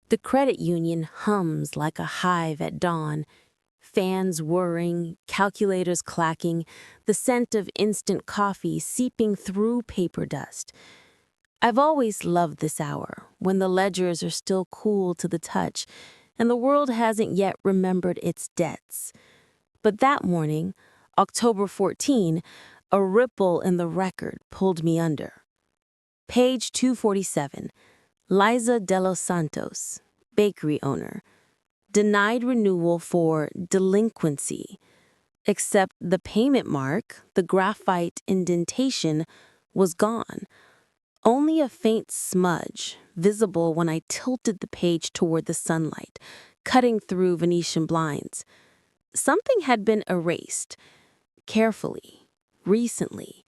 The credit union hums like a hive at dawn, fans whirring, calculators clacking, the scent of instant coffee seeping through paper dust. I've always loved this hour, when the ledgers are still cool to the touch and the world hasn't yet remembered its debts. But that morning, October 14, a ripple in the record pulled me under. Page 247, Liza de los Santos, bakery owner. Denied renewal for delinquency. Except the payment mark, the graphite indentation, was gone. Only a faint smudge, visible when I tilted the page toward the sunlight, cutting through Venetian blinds. Something had been erased, carefully, recently.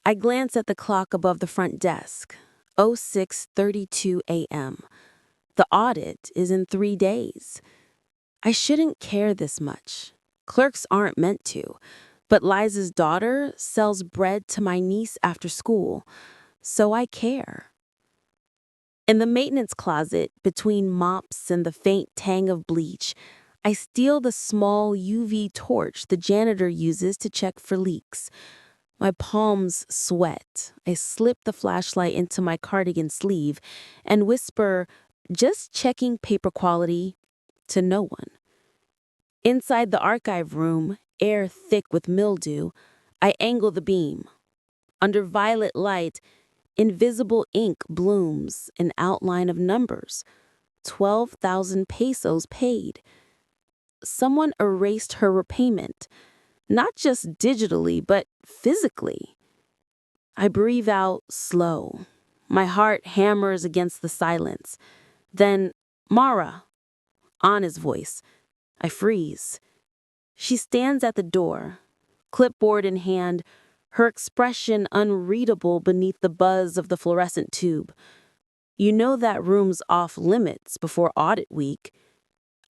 I glanced at the clock above the front desk, 06:32 a.m. The audit is in 3 days. I shouldn't care this much. Clerks aren't meant to, but Liza's daughter sells bread to my niece after school, so I care. In the maintenance closet, between mops and the faint tang of bleach, I steal the small UV torch the janitor uses to check for leaks. My palms sweat. I slip the flashlight into my cardigan sleeve and whisper, "Just checking paper quality," to no one. Inside the archive room, air thick with mildew, I angle the beam. Under violet light, invisible ink blooms, an outline of numbers. 12,000 pesos paid. Someone erased her repayment, not just digitally, but physically. I breathe out slow. My heart hammers against the silence. Then, "Mara," Anna's voice. I freeze. She stands at the door, clipboard in hand, her expression unreadable beneath the buzz of the fluorescent tube. "You know that room's off limits before audit week."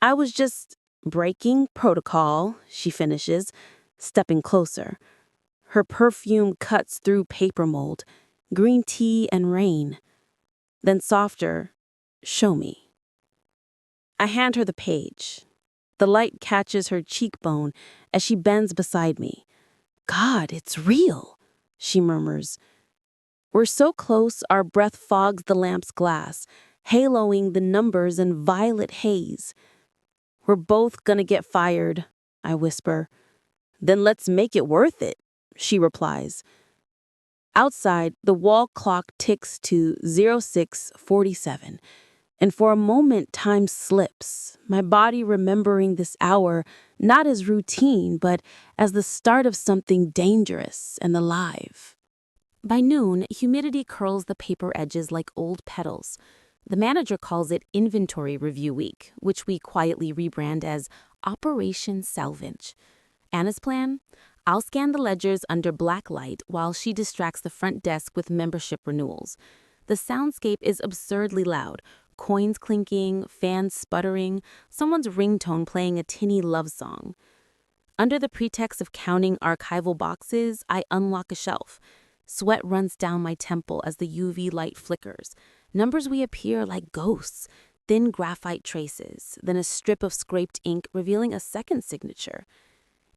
"I was just breaking protocol," she finishes, stepping closer. Her perfume cuts through paper mold, green tea and rain. Then softer, "Show me." I hand her the page. The light catches her cheekbone as she bends beside me. "God, it's real," she murmurs. We're so close our breath fogs the lamp's glass, haloing the numbers in violet haze. "We're both gonna get fired," I whisper. "Then let's make it worth it," she replies. Outside, the wall clock ticks to 06:47, and for a moment time slips, my body remembering this hour not as routine, but as the start of something dangerous and alive. By noon, humidity curls the paper edges like old petals. The manager calls it Inventory Review Week, which we quietly rebrand as Operation Salvage. Anna's plan? I'll scan the ledgers under blacklight while she distracts the front desk with membership renewals. The soundscape is absurdly loud. Coins clinking, fans sputtering, someone's ringtone playing a tinny love song. Under the pretext of counting archival boxes, I unlock a shelf. Sweat runs down my temple as the UV light flickers. Numbers reappear like ghosts, thin graphite traces, then a strip of scraped ink revealing a second signature.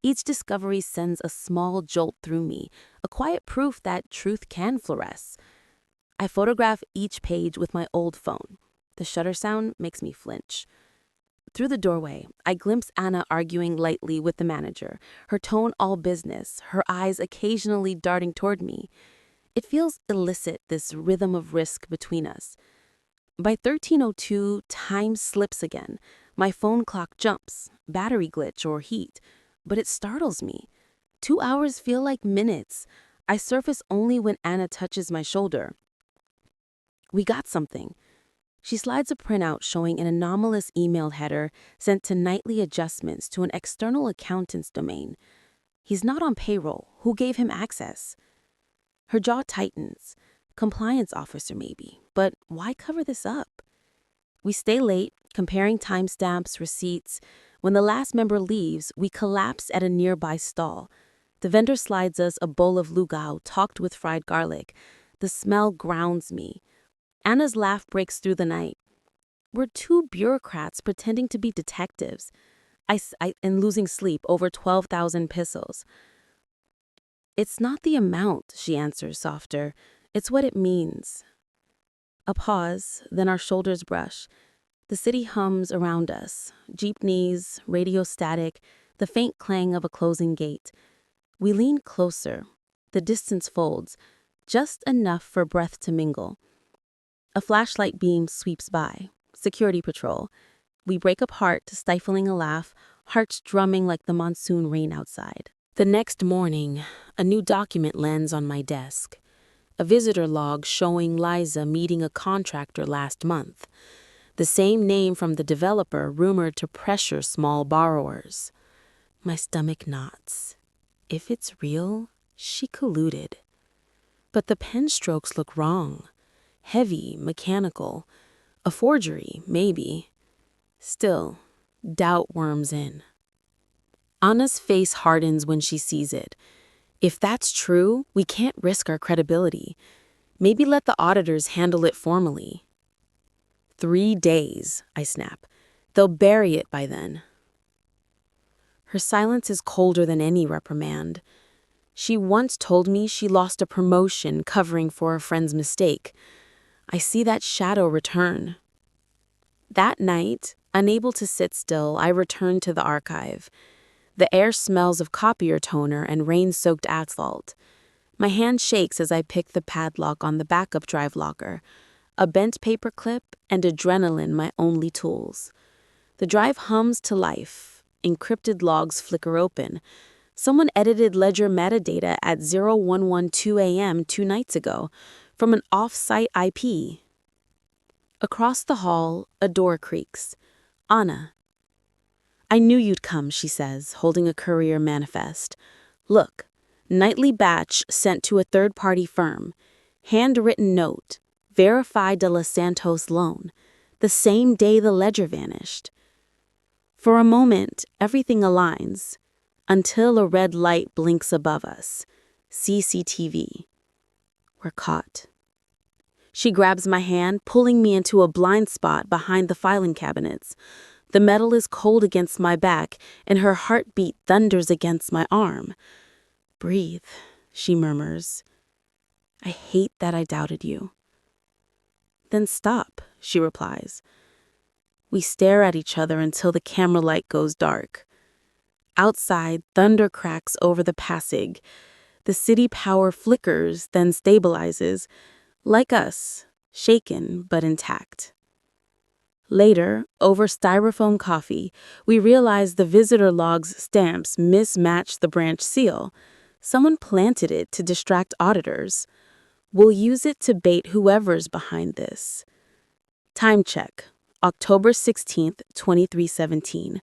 Each discovery sends a small jolt through me, a quiet proof that truth can fluoresce. I photograph each page with my old phone. The shutter sound makes me flinch. Through the doorway, I glimpse Anna arguing lightly with the manager, her tone all business, her eyes occasionally darting toward me. It feels illicit, this rhythm of risk between us. By 13:02, time slips again. My phone clock jumps, battery glitch or heat, but it startles me. 2 hours feel like minutes. I surface only when Anna touches my shoulder. "We got something." She slides a printout showing an anomalous email header sent to nightly adjustments to an external accountant's domain. He's not on payroll. Who gave him access? Her jaw tightens. Compliance officer maybe, but why cover this up? We stay late, comparing timestamps, receipts. When the last member leaves, we collapse at a nearby stall. The vendor slides us a bowl of lugaw topped with fried garlic. The smell grounds me. Anna's laugh breaks through the night. We're two bureaucrats pretending to be detectives. And losing sleep over 12,000 pesos. It's not the amount, she answers softer. It's what it means. A pause, then our shoulders brush. The city hums around us. Jeepneys, radio static, the faint clang of a closing gate. We lean closer. The distance folds, just enough for breath to mingle. A flashlight beam sweeps by. Security patrol. We break apart, stifling a laugh, hearts drumming like the monsoon rain outside. The next morning, a new document lands on my desk. A visitor log showing Liza meeting a contractor last month. The same name from the developer rumored to pressure small borrowers. My stomach knots. If it's real, she colluded. But the pen strokes look wrong. Heavy, mechanical. A forgery, maybe. Still, doubt worms in. Anna's face hardens when she sees it. If that's true, we can't risk our credibility. Maybe let the auditors handle it formally. 3 days, I snap. They'll bury it by then. Her silence is colder than any reprimand. She once told me she lost a promotion covering for a friend's mistake. I see that shadow return. That night, unable to sit still, I return to the archive. The air smells of copier toner and rain-soaked asphalt. My hand shakes as I pick the padlock on the backup drive locker. A bent paper clip and adrenaline my only tools. The drive hums to life. Encrypted logs flicker open. Someone edited ledger metadata at 0112 a.m. 2 nights ago from an off-site IP. Across the hall, a door creaks. Anna. I knew you'd come, she says, holding a courier manifest. Look, nightly batch sent to a third-party firm. Handwritten note. Verify de los Santos loan. The same day the ledger vanished. For a moment, everything aligns. Until a red light blinks above us. CCTV. We're caught. She grabs my hand, pulling me into a blind spot behind the filing cabinets. The metal is cold against my back, and her heartbeat thunders against my arm. Breathe, she murmurs. I hate that I doubted you. Then stop, she replies. We stare at each other until the camera light goes dark. Outside, thunder cracks over the passage. The city power flickers, then stabilizes. Like us, shaken but intact. Later, over styrofoam coffee, we realize the visitor log's stamps mismatch the branch seal. Someone planted it to distract auditors. We'll use it to bait whoever's behind this. Time check, October 16th, 2317.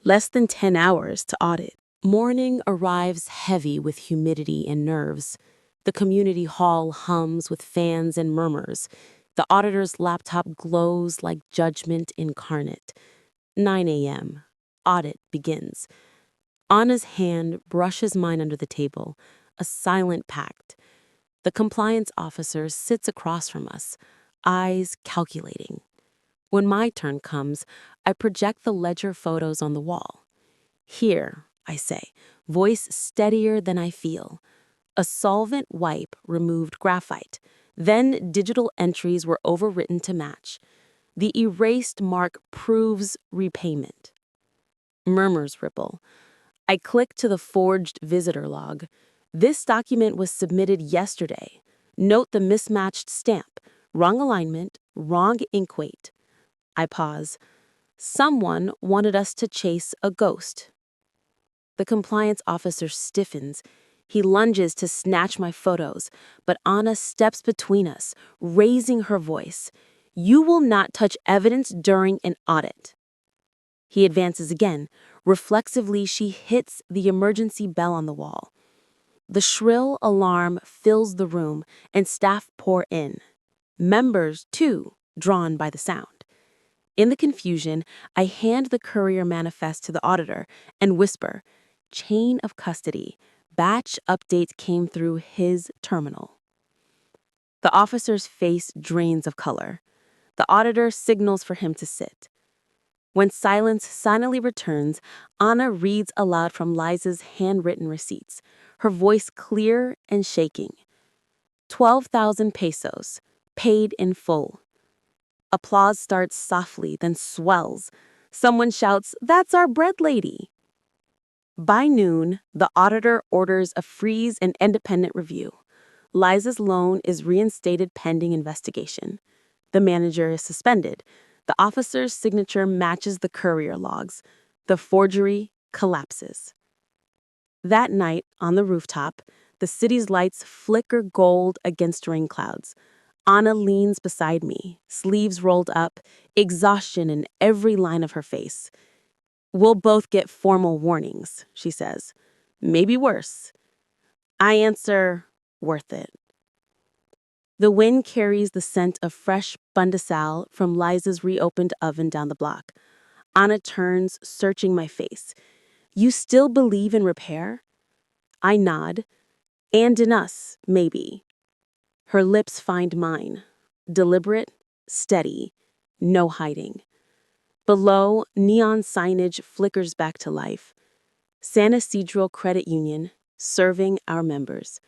Less than 10 hours to audit. Morning arrives heavy with humidity and nerves. The community hall hums with fans and murmurs. The auditor's laptop glows like judgment incarnate. 9 a.m. Audit begins. Anna's hand brushes mine under the table, a silent pact. The compliance officer sits across from us, eyes calculating. When my turn comes, I project the ledger photos on the wall. Here, I say, voice steadier than I feel. A solvent wipe removed graphite. Then digital entries were overwritten to match. The erased mark proves repayment. Murmurs ripple. I click to the forged visitor log. This document was submitted yesterday. Note the mismatched stamp. Wrong alignment, wrong ink weight. I pause. Someone wanted us to chase a ghost. The compliance officer stiffens. He lunges to snatch my photos, but Anna steps between us, raising her voice. You will not touch evidence during an audit. He advances again. Reflexively, she hits the emergency bell on the wall. The shrill alarm fills the room, and staff pour in. Members, too, drawn by the sound. In the confusion, I hand the courier manifest to the auditor and whisper, chain of custody. Batch update came through his terminal. The officer's face drains of color. The auditor signals for him to sit. When silence finally returns, Anna reads aloud from Liza's handwritten receipts, her voice clear and shaking. 12,000 pesos, paid in full. Applause starts softly, then swells. Someone shouts, "That's our bread lady!" By noon, the auditor orders a freeze and independent review. Liza's loan is reinstated pending investigation. The manager is suspended. The officer's signature matches the courier logs. The forgery collapses. That night, on the rooftop, the city's lights flicker gold against rain clouds. Anna leans beside me, sleeves rolled up, exhaustion in every line of her face. "We'll both get formal warnings," she says. "Maybe worse." I answer, "Worth it." The wind carries the scent of fresh bundesal from Liza's reopened oven down the block. Anna turns, searching my face. "You still believe in repair?" I nod. "And in us, maybe." Her lips find mine. Deliberate, steady, no hiding. Below, neon signage flickers back to life. San Isidro Credit Union, serving our members.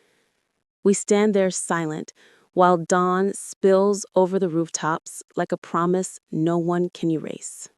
We stand there silent while dawn spills over the rooftops like a promise no one can erase.